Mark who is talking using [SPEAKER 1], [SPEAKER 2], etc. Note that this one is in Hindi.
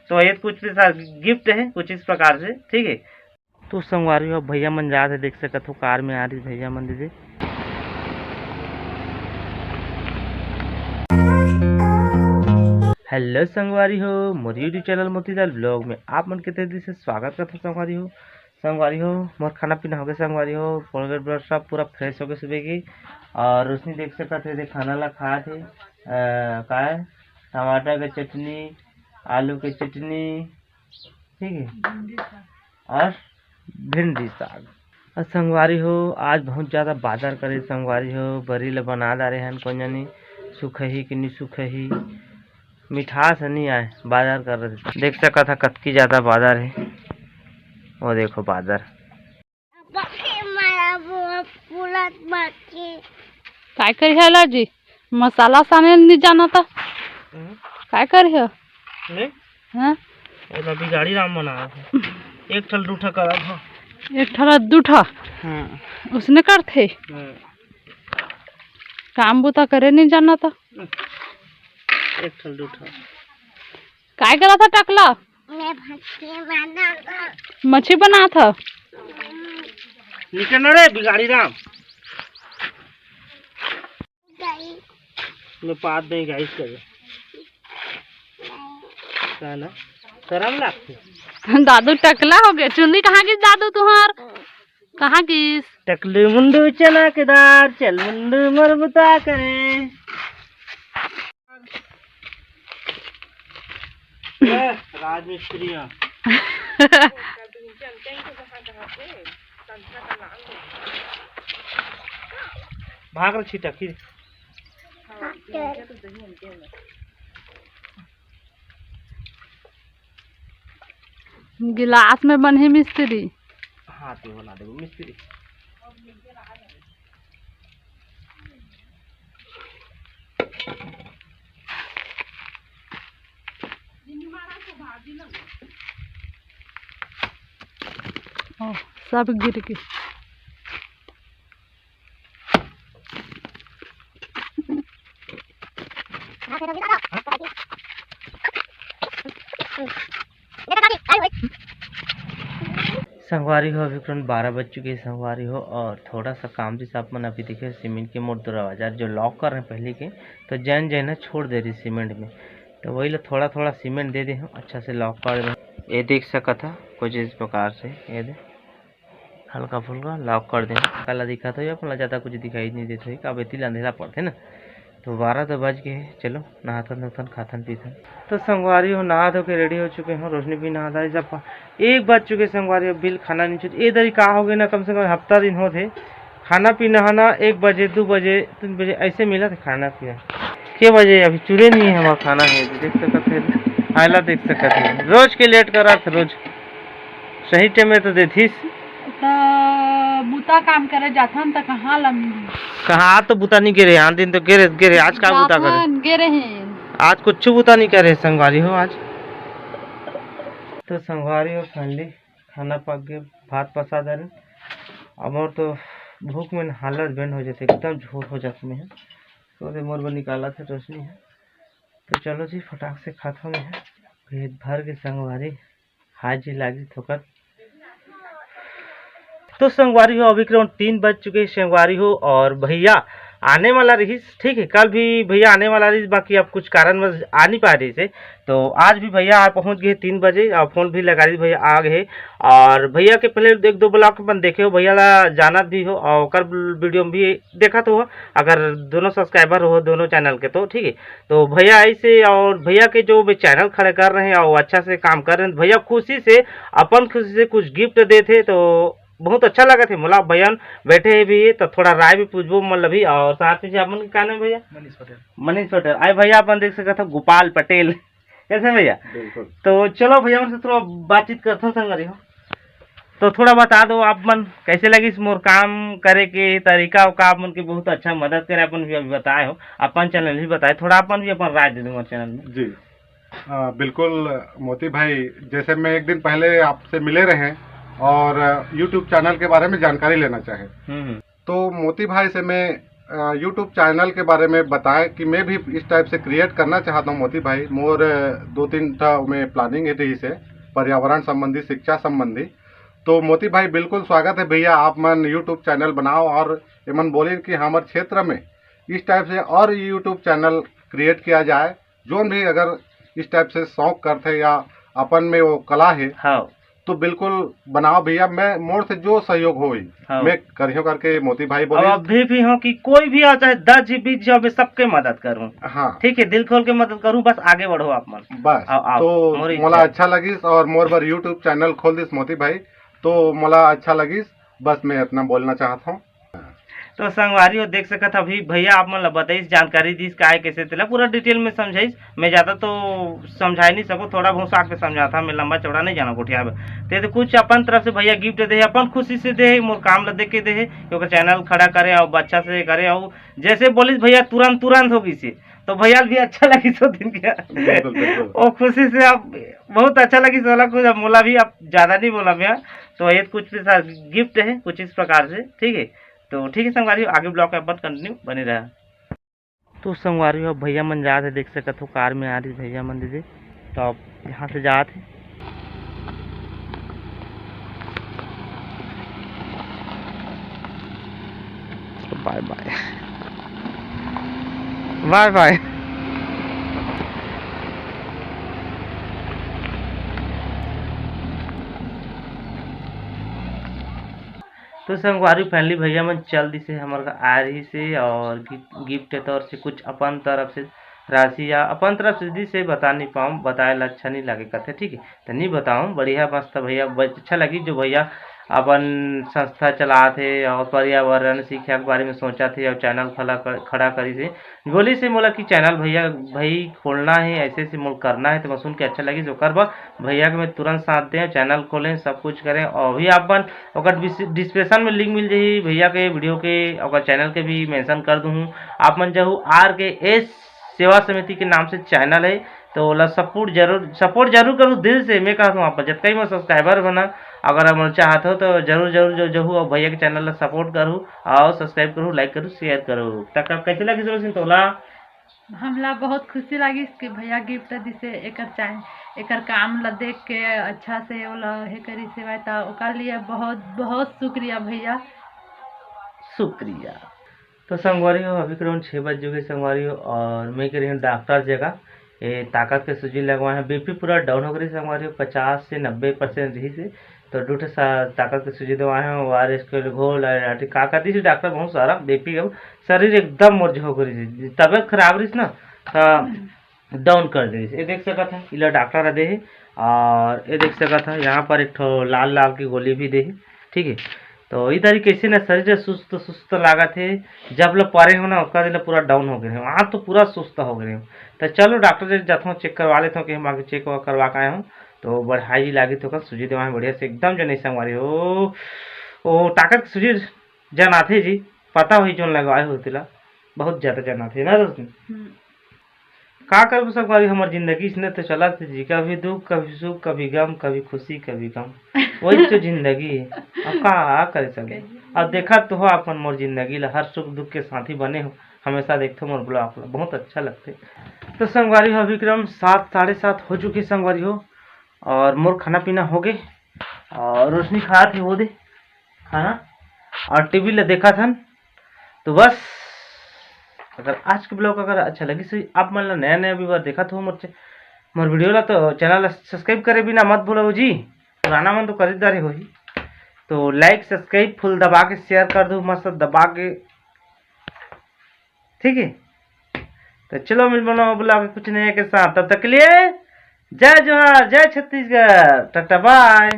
[SPEAKER 1] तो ये कुछ गिफ्ट है कुछ इस प्रकार से, ठीक है। तो संगवारी हो भैया मन जा थे, देख सकत हो कार में आ रही भैया मन दीदी। हेलो संगवारी हो, मोर यूट्यूब चैनल मोतीलाल ब्लॉग में आप मन के तेजी से स्वागत करता हूँ। संगवारी हो मोर खाना पीना हो गया। संगवारी हो ब्लड सब पूरा फ्रेश हो गया सुबह की, और उसने देख सकते थे खाना ला खा थे का है टमाटर की चटनी, आलू की चटनी, ठीक है, और भिंडी साग। और संगवारी हो आज बहुत ज़्यादा बाजार करे संगवारी हो, बरी ला बना डाले हैं कौन जानी सुखही कि नहीं सुखही, मिठास नहीं आए बाजार कर रहे थे। देख सका था कतकी ज़्यादा बाजार है, वो देखो बाजार।
[SPEAKER 2] काय करी है लाजी मसाला साने नहीं जाना था, काय करी है
[SPEAKER 1] हैं अभी गाड़ी राम बना एक ठल दूठा करा था,
[SPEAKER 2] एक ठला दूठा उसने करते काम बुता करे नहीं जाना था,
[SPEAKER 1] एक ठल दूठा
[SPEAKER 2] काय करा था टकला मच्छी बना था
[SPEAKER 1] निकल रे बिगाड़ी राम मैं पात नहीं गाइस करे ना शर्म लगती।
[SPEAKER 2] दादू टकला हो गया। चुन्नी कहाँ की दादू तुम्हार कहाँ की?
[SPEAKER 1] टकले मुंडू चना केदार चल मुंडू मरबता करे राजमिस्त्रियाँ भाग रही टकी
[SPEAKER 2] गिलास में बने मिस्त्री,
[SPEAKER 1] हाथ में बना दे मिस्त्री।
[SPEAKER 2] सब गिर गए।
[SPEAKER 1] संगवारी हो अभी तुरंत 12 बज चुके हैं संगवारी हो, और थोड़ा सा काम जिस आप मन अभी देखे सीमेंट के मोड़ दरवाजा जो लॉक कर रहे हैं पहले के, तो जैन जैन छोड़ दे रही सीमेंट में, तो वही लो थोड़ा थोड़ा सीमेंट दे दे हम अच्छा से लॉक कर दे। ये देख सका था कुछ इस प्रकार से, ये दे हल्का फुल्का लॉक कर दें। काला दिखा था अपना ज़्यादा कुछ दिखाई नहीं देते, अब इतनी अंधेरा पड़ते ना। तो 12 तो बज गए, चलो नहाथन धोथन खाथन पीथन। तो संगवारी हो नहा धो के रेडी हो चुके हैं, रोशनी भी नहा दा सब 1 बज चुके संगवारी हो, बिल खाना नहीं छूट। ये दरी का हो गए ना, कम से कम हफ्ता दिन हो थे खाना पीना नहाना 1 बजे 2 बजे 3 बजे ऐसे मिला था खाना पीना के बजे अभी चूल्हे नहीं है हमारा खाना है। देख सकते थे हालत, देख सकते थे रोज के लेट करा था, रोज सही टाइम में तो देती
[SPEAKER 2] बुता काम करे जाता तो कहाँ लम्बी
[SPEAKER 1] कहाँ तो बुता नहीं गिरे, आन दिन तो गिरे आज का बुता करे
[SPEAKER 2] गिरे हैं, आज
[SPEAKER 1] कुछ बुता नहीं करे संगवारी हो आज। तो संगवारी हो फाइनली खाना पक गए, भात पसा दे रहे, अब और तो भूख में हालत बैंड हो जाते एकदम झोर हो जाते में है, तो मोर को निकाला था रोशनी है। तो चलो जी फटाक से खाता में है पेट भर के संगवारी हाजी लागी ठोकर। तो संगवारी हो अभी करीब 3 बज चुके संगवारी हो, और भैया आने वाला रही, ठीक है, कल भी भैया आने वाला रही, बाकी अब कुछ कारण में आ नहीं पा रही से, तो आज भी भैया पहुंच गए 3 बजे, और फोन भी लगा दी भैया आ गए। और भैया के पहले 1-2 ब्लॉग अपन देखे हो, भैया ला जाना भी हो, और कल वीडियो में भी देखा तो हो, अगर दोनों सब्सक्राइबर हो दोनों चैनल के, तो ठीक है। तो भैया ऐसे, और भैया के जो भी चैनल खड़े कर रहे हैं और अच्छा से काम कर रहे हैं, भैया खुशी से अपन खुशी से कुछ गिफ्ट देते, तो बहुत अच्छा लगा थे मोला। भैया बैठे है भी तो थोड़ा राय भी पूछबो मतलब भी, और साथ में अपन का नाम भैया मनीष पटेल आए भैया अपन देख सका था गोपाल पटेल कैसे भैया। तो चलो भैया से थोड़ा बातचीत करता हूँ संगवारी हो, तो थोड़ा बता दो आप मन कैसे लगी इस मोर काम करे के तरीका का, आप मन की बहुत अच्छा मदद करे अपन भी अभी बताए हो, अपन चैनल भी बताए, थोड़ा अपन भी अपन राय दे दूंगा चैनल में
[SPEAKER 3] जी। बिल्कुल मोती भाई, जैसे मैं एक दिन पहले आपसे मिले रहे और YouTube चैनल के बारे में जानकारी लेना चाहे, तो मोती भाई से मैं यूट्यूब चैनल के बारे में बताएं कि मैं भी इस टाइप से क्रिएट करना चाहता हूँ मोती भाई। मोर 2-3 था में प्लानिंग है रही से पर्यावरण संबंधी, शिक्षा संबंधी। तो मोती भाई बिल्कुल स्वागत है भैया, आप मन यूट्यूब चैनल बनाओ और ये मन बोले कि हमारे क्षेत्र में इस टाइप से और यूट्यूब चैनल क्रिएट किया जाए। जो भी अगर इस टाइप से शौक करते या अपन में वो कला है
[SPEAKER 1] हाँ
[SPEAKER 3] तो बिल्कुल बनाओ भैया। मैं मोर से जो सहयोग हो
[SPEAKER 1] हाँ।
[SPEAKER 3] मैं करियो करके मोती भाई
[SPEAKER 1] अब
[SPEAKER 3] बोले।
[SPEAKER 1] अभी भी हो कि कोई भी आ चाहे 10 जी 20 जी, मैं सबके मदद करूँ।
[SPEAKER 3] हाँ
[SPEAKER 1] ठीक है, दिल खोल के मदद करूँ, बस आगे बढ़ो आप मन।
[SPEAKER 3] बस
[SPEAKER 1] आओ,
[SPEAKER 3] तो
[SPEAKER 1] मोरी
[SPEAKER 3] मोला
[SPEAKER 1] इच्छा।
[SPEAKER 3] अच्छा लगिस और मोर बार यूट्यूब चैनल खोल दिस मोती भाई, तो मोला अच्छा लगिस। बस मैं इतना बोलना चाहता हूँ।
[SPEAKER 1] तो संगवारी हो देख सकत अभी भैया आप मन ला बताइस, जानकारी दीस काय कैसे तेला पूरा डिटेल में समझाइस। मैं ज़्यादा तो समझा नहीं सकूँ, थोड़ा बहुत साथ पे समझाता, मैं लंबा चौड़ा नहीं जाना कोठिया में। तो कुछ अपन तरफ से भैया गिफ्ट दे, अपन खुशी से दे, मोर काम ला देख के दे, क्योंकि चैनल खड़ा करे और अच्छा से करे। और जैसे बोलिस भैया तुरंत तुरंत होगी से, तो भैया भी अच्छा लगी सो दिन के
[SPEAKER 3] बिल्कुल बिल्कुल।
[SPEAKER 1] और खुशी से आप बहुत अच्छा लगी सोला कुछ। अब मोला भी आप ज़्यादा नहीं बोला भैया, तो ये कुछ भी गिफ्ट है कुछ इस प्रकार से। ठीक है, तो ठीक है संगवारी, आगे ब्लॉग के अपन कंटिन्यू बने रहा। तो संगवारी अब भैया मन जात है, देख सकत हो कार में आ रही भैया मन दीदी। तो अब यहाँ से जात है। तो बाय बाय बाय बाय। तो संगवारी फैमिली भैया मन चल दी से हमारे आ रही से, और गिफ्ट के तौर से कुछ अपन तरफ से राशि या अपन तरफ से दी से बता नहीं पाऊँ, बताए ला अच्छा नहीं लगे कथे। ठीक है, तो नहीं बताऊँ, बढ़िया मस्त भैया अच्छा लगी जो भैया अपन संस्था चलाते और पर्यावरण शिक्षा के बारे में सोचा थे और चैनल खड़ा करी से बोली से मोला कि चैनल भैया भाई खोलना है, ऐसे से मोल करना है। तो मैं सुन के अच्छा लगी जो करबा भैया के मैं तुरंत साथ दें, चैनल खोलें, सब कुछ करें। और भी अपन अगर डिस्क्रिप्शन में लिंक मिल जाही भैया के वीडियो के, और चैनल के भी मेंशन कर दूँ। आप मन जहू RKS सेवा समिति के नाम से चैनल है, तो ओला सपोर्ट जरूर करूँ दिल से। मैं कहता हूँ आप जितना ही मैं सब्सक्राइबर बना, अगर आप चाहते हो तो जरूर जरूर जो हूँ भैया के चैनल ला सपोर्ट करूँ और सब्सक्राइब करूँ, लाइक करूँ, शेयर करूँ। तक आप कैसे लगी रोशन तोला?
[SPEAKER 2] हमला बहुत खुशी लगी कि भैया गिफ्ट दिसे, एकर काम ला देख के अच्छा से ओला हे करी सेवा, तो ओकर लिए बहुत बहुत शुक्रिया भैया,
[SPEAKER 1] शुक्रिया। तो संगवारी हो अभी करीब 6 बज चुके संगवारी हो, और मैं कह रही हूँ डॉक्टर जगह ये ताकत के सूजी लगवाए हैं। BP पूरा डाउन हो गई संगवारी हो, 50 से 90% रही से। तो 2 ताकत के सूजी दवाए हैं, ORS के घोल का कहती थी डॉक्टर बहुत सारा। BP का शरीर एकदम मोर्ज हो गई, तबियत खराब रही ना तो डाउन कर दी। ये देख सकता था इला डॉक्टर दे है, और ये देख सकता था यहाँ पर एक ठो लाल लाल की गोली भी दे है। ठीक है, तो ई तरीके से ना शरीर सुस्त सुस्त लागत है। जब लोग परे हो ना उसका दिल पूरा डाउन हो गए, वहाँ तो पूरा सुस्त हो गए। तो चलो डॉक्टर से जाता हूँ, चेक करवा लेता हूँ कि हम आगे चेक करवा के आए हूँ। तो बढ़ाई लागी तो सूजी दवा बढ़िया से एकदम जो नहीं संगवारी हो वो ताकत की सूजी जन आते जी, पता हुई जो लगवाए होती ला बहुत ज़्यादा जन आते ना दोस्त। का कर संगवारी हमारी जिंदगी इसने तो चला जी, कभी दुख कभी सुख, कभी गम, कभी खुशी कभी गम, वही तो जिंदगी है। अब का करे सके। अब देखा तो हो अपन मोर जिंदगी ला हर सुख दुख के साथी बने हो, हमेशा देखते हो मोर ब्लॉग ला बहुत अच्छा लगते। तो संगवारी हो विक्रम 7 साढ़े 7 हो चुके संगवारी हो, और मोर खाना पीना हो गए, और रोशनी खा थी वो दे खाना, और टीवी ला देखा था। तो बस अगर आज के ब्लॉग अगर अच्छा लगी सही आप मन ला नया व्यूवर देखा तो मोर वीडियो ला तो चैनल ला सब्सक्राइब करे बिना मत भूलो जी, पुराना मन तो खरीदारी हो ही। तो लाइक सब्सक्राइब फुल दबा के शेयर कर दो, मस्त दबा के। ठीक है, तो चलो मिल बनो ब्लॉग कुछ नया के साथ, तब तक के लिए जय जोहार, जय छत्तीसगढ़, टाटा बाय।